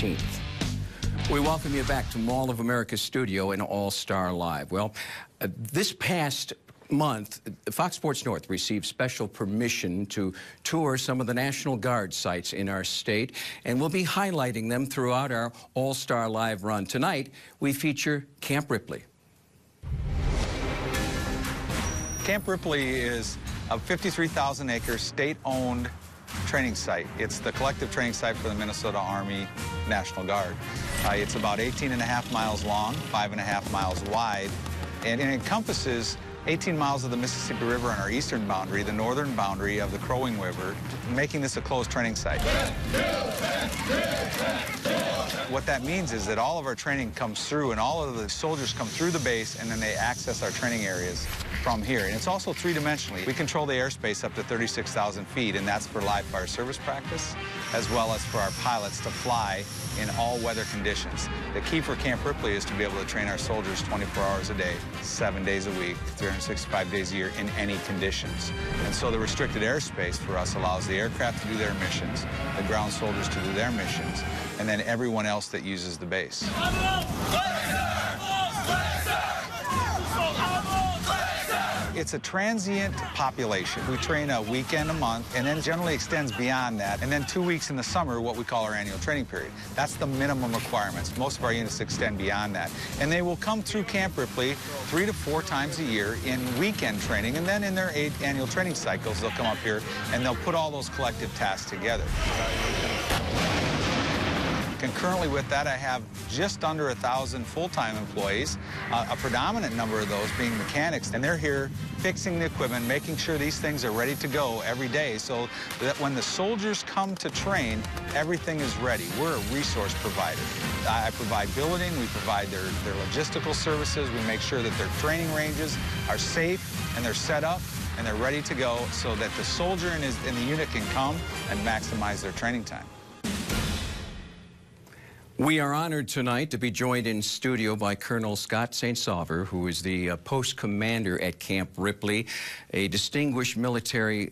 15th. We welcome you back to Mall of America studio and All Star Live. Well, this past month, Fox Sports North received special permission to tour some of the National Guard sites in our state, and we'll be highlighting them throughout our All Star Live run. Tonight, we feature Camp Ripley. Camp Ripley is a 53,000-acre state-owned training site. It's the collective training site for the Minnesota Army National Guard. It's about 18.5 miles long, 5.5 miles wide, and it encompasses 18 miles of the Mississippi River on our eastern boundary, the northern boundary of the Crow Wing River, making this a closed training site. What that means is that all of our training comes through, and all of the soldiers come through the base, and then they access our training areas from here. And it's also three-dimensionally. We control the airspace up to 36,000 feet, and that's for live fire service practice, as well as for our pilots to fly in all weather conditions. The key for Camp Ripley is to be able to train our soldiers 24 hours a day, 7 days a week, 365 days a year in any conditions. And so the restricted airspace for us allows the aircraft to do their missions, the ground soldiers to do their missions, and then everyone else that uses the base. It's a transient population. We train a weekend a month, and then generally extends beyond that. And then 2 weeks in the summer, what we call our annual training period. That's the minimum requirements. Most of our units extend beyond that. And they will come through Camp Ripley 3 to 4 times a year in weekend training, and then in their annual training cycles, they'll come up here and they'll put all those collective tasks together. Concurrently with that, I have just under 1,000 full-time employees, a predominant number of those being mechanics, and they're here fixing the equipment, making sure these things are ready to go every day so that when the soldiers come to train, everything is ready. We're a resource provider. I provide billeting, we provide their logistical services, we make sure that their training ranges are safe and they're set up and they're ready to go so that the soldier and the unit can come and maximize their training time. We are honored tonight to be joined in studio by Colonel Scott St. Sauver, who is the post commander at Camp Ripley, a distinguished military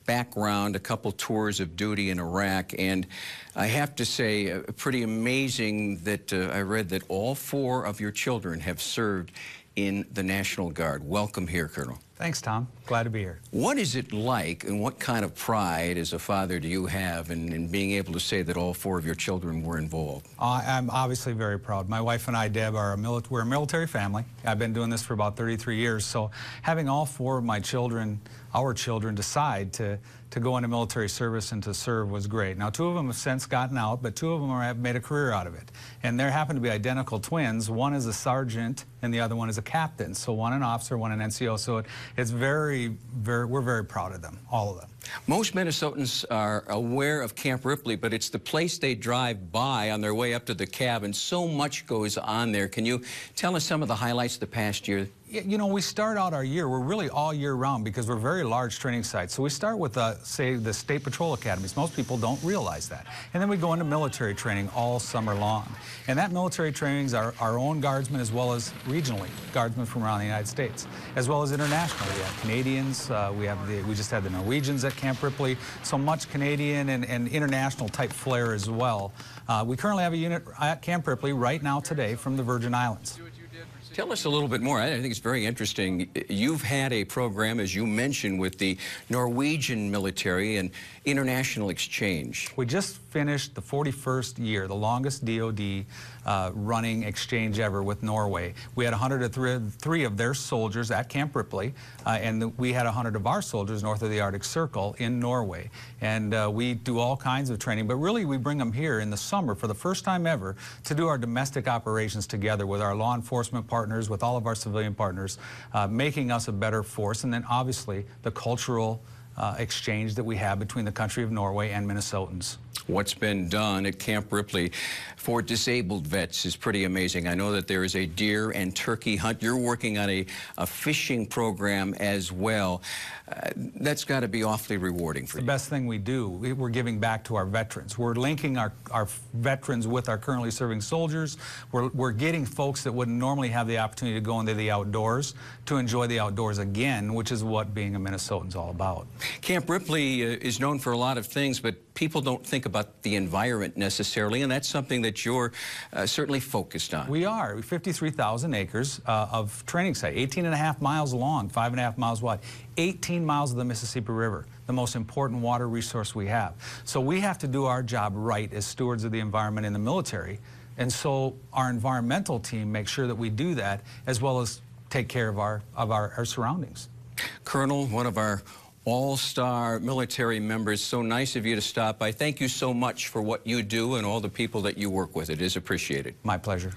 background, a couple tours of duty in Iraq, and I have to say, pretty amazing that I read that all 4 of your children have served in the National Guard. Welcome here, Colonel. Thanks, Tom. Glad to be here. What is it like, and what kind of pride as a father do you have in being able to say that all 4 of your children were involved? I'm obviously very proud. My wife and I, Deb, we're a military family. I've been doing this for about 33 years, so having all 4 of my children, our children, decide to go into military service and to serve was great. Now, 2 of them have since gotten out, but 2 of them have made a career out of it. And there happen to be identical twins. One is a sergeant, and the other one is a captain. So one an officer, one an NCO. So it's we're very proud of them, all of them. Most Minnesotans are aware of Camp Ripley, but it's the place they drive by on their way up to the cabin. So much goes on there. Can you tell us some of the highlights of the past year? You know, we start out our year, we're really all year round because we're very large training sites. So we start with, say, the State Patrol Academies. Most people don't realize that. And then we go into military training all summer long. And that military training is our own guardsmen as well as regionally, guardsmen from around the United States, as well as internationally. We have Canadians, we just had the Norwegians at Camp Ripley, so much Canadian and international type flair as well. We currently have a unit at Camp Ripley right now today from the Virgin Islands. Tell us a little bit more. I think it's very interesting. You've had a program, as you mentioned, with the Norwegian military and international exchange. We just finished the 41st year, the longest DOD running exchange ever with Norway. We had 103 of their soldiers at Camp Ripley, and we had 100 of our soldiers north of the Arctic Circle in Norway. And we do all kinds of training, but really we bring them here in the summer for the first time ever to do our domestic operations together with our law enforcement partners, with all of our civilian partners, making us a better force, and then obviously the cultural exchange that we have between the country of Norway and Minnesotans. What's been done at Camp Ripley for disabled vets is pretty amazing. I know that there is a deer and turkey hunt. You're working on a fishing program as well. That's got to be awfully rewarding for you. The best thing we do. We're giving back to our veterans. We're linking our veterans with our currently serving soldiers. We're getting folks that wouldn't normally have the opportunity to go into the outdoors to enjoy the outdoors again, which is what being a Minnesotan's all about. Camp Ripley is known for a lot of things, but people don't think about the environment necessarily, and that's something that you're certainly focused on. We are. 53,000 acres of training site, 18.5 miles long, 5.5 miles wide, 18 miles of the Mississippi River, the most important water resource we have. So we have to do our job right as stewards of the environment in the military, and so our environmental team makes sure that we do that, as well as take care of our surroundings. Colonel, one of our all-star military members, so nice of you to stop by. Thank you so much for what you do and all the people that you work with. It is appreciated. My pleasure.